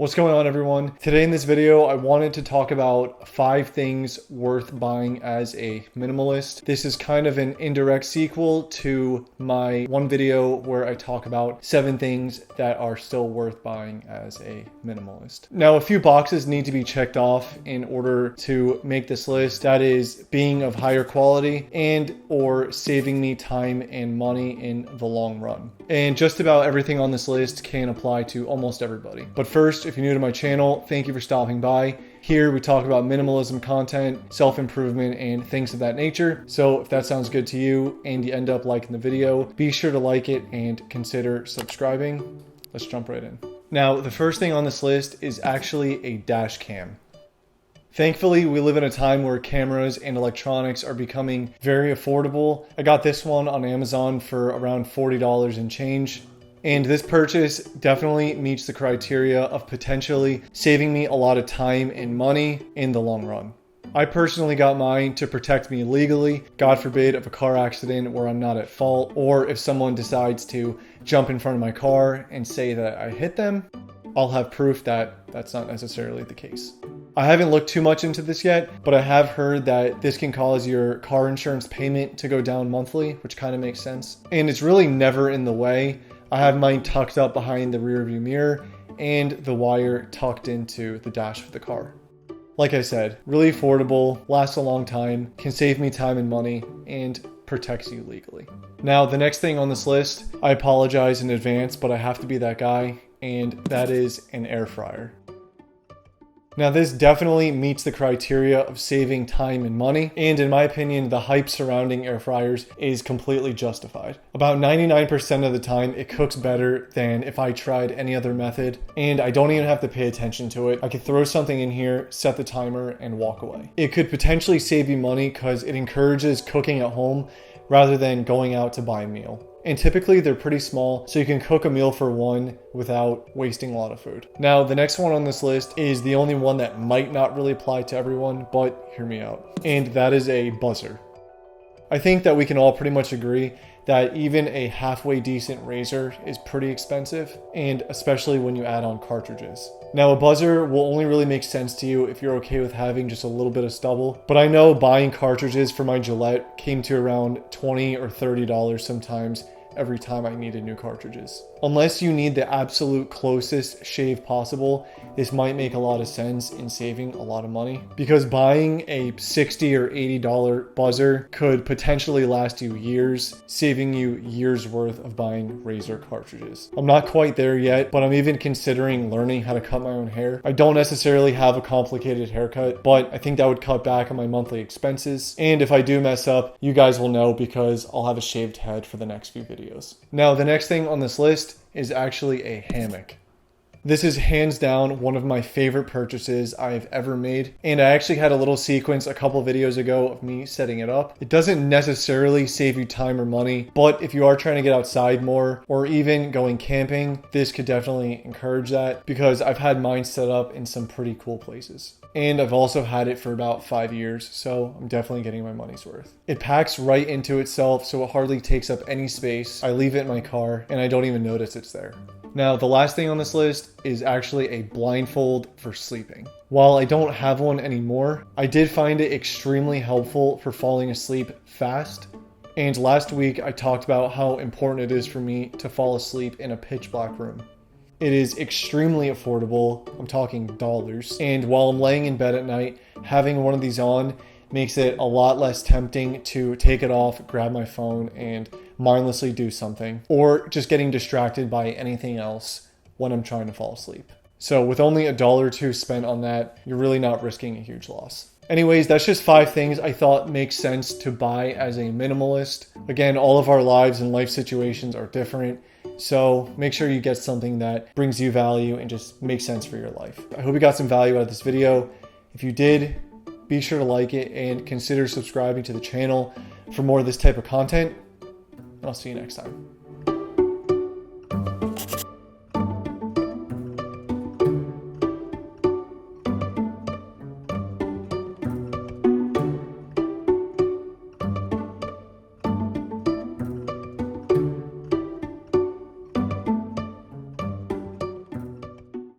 What's going on, everyone? Today in this video, I wanted to talk about 5 things worth buying as a minimalist. This is kind of an indirect sequel to my one video where I talk about 7 things that are still worth buying as a minimalist. Now, a few boxes need to be checked off in order to make this list. That is being of higher quality and or saving me time and money in the long run. And just about everything on this list can apply to almost everybody. But first, if you're new to my channel, thank you for stopping by. Here we talk about minimalism content, self-improvement, and things of that nature. So if that sounds good to you and you end up liking the video, be sure to like it and consider subscribing. Let's jump right in. Now, the first thing on this list is actually a dash cam. Thankfully, we live in a time where cameras and electronics are becoming very affordable. I got this one on Amazon for around $40 and change. And this purchase definitely meets the criteria of potentially saving me a lot of time and money in the long run. I personally got mine to protect me legally, God forbid, of a car accident where I'm not at fault, or if someone decides to jump in front of my car and say that I hit them, I'll have proof that that's not necessarily the case. I haven't looked too much into this yet, but I have heard that this can cause your car insurance payment to go down monthly, which kind of makes sense. And it's really never in the way. I have mine tucked up behind the rear view mirror and the wire tucked into the dash of the car. Like I said, really affordable, lasts a long time, can save me time and money, and protects you legally. Now, the next thing on this list, I apologize in advance, but I have to be that guy, and that is an air fryer. Now, this definitely meets the criteria of saving time and money, and in my opinion, the hype surrounding air fryers is completely justified. About 99% of the time, it cooks better than if I tried any other method, and I don't even have to pay attention to it. I could throw something in here, set the timer, and walk away. It could potentially save you money because it encourages cooking at home rather than going out to buy a meal. And typically they're pretty small, so you can cook a meal for one without wasting a lot of food. Now, the next one on this list is the only one that might not really apply to everyone, but hear me out. And that is a buzzer. I think that we can all pretty much agree that even a halfway decent razor is pretty expensive, and especially when you add on cartridges. Now, a buzzer will only really make sense to you if you're okay with having just a little bit of stubble, but I know buying cartridges for my Gillette came to around $20 or $30 sometimes every time I needed new cartridges. Unless you need the absolute closest shave possible, this might make a lot of sense in saving a lot of money, because buying a $60 or $80 buzzer could potentially last you years, saving you years worth of buying razor cartridges. I'm not quite there yet, but I'm even considering learning how to cut my own hair. I don't necessarily have a complicated haircut, but I think that would cut back on my monthly expenses. And if I do mess up, you guys will know because I'll have a shaved head for the next few videos. Now, the next thing on this list is actually a hammock. This is hands down one of my favorite purchases I've ever made, and I actually had a little sequence a couple videos ago of me setting it up. It doesn't necessarily save you time or money, but if you are trying to get outside more or even going camping, this could definitely encourage that, because I've had mine set up in some pretty cool places. And I've also had it for about 5 years, so I'm definitely getting my money's worth. It packs right into itself, so it hardly takes up any space. I leave it in my car, and I don't even notice it's there. Now, the last thing on this list is actually a blindfold for sleeping. While I don't have one anymore, I did find it extremely helpful for falling asleep fast. And last week, I talked about how important it is for me to fall asleep in a pitch black room. It is extremely affordable. I'm talking dollars. And while I'm laying in bed at night, having one of these on makes it a lot less tempting to take it off, grab my phone, and mindlessly do something, or just getting distracted by anything else when I'm trying to fall asleep. So with only $1 or $2 spent on that, you're really not risking a huge loss. Anyways, that's just 5 things I thought make sense to buy as a minimalist. Again, all of our lives and life situations are different, so make sure you get something that brings you value and just makes sense for your life. I hope you got some value out of this video. If you did, be sure to like it and consider subscribing to the channel for more of this type of content. And I'll see you next time.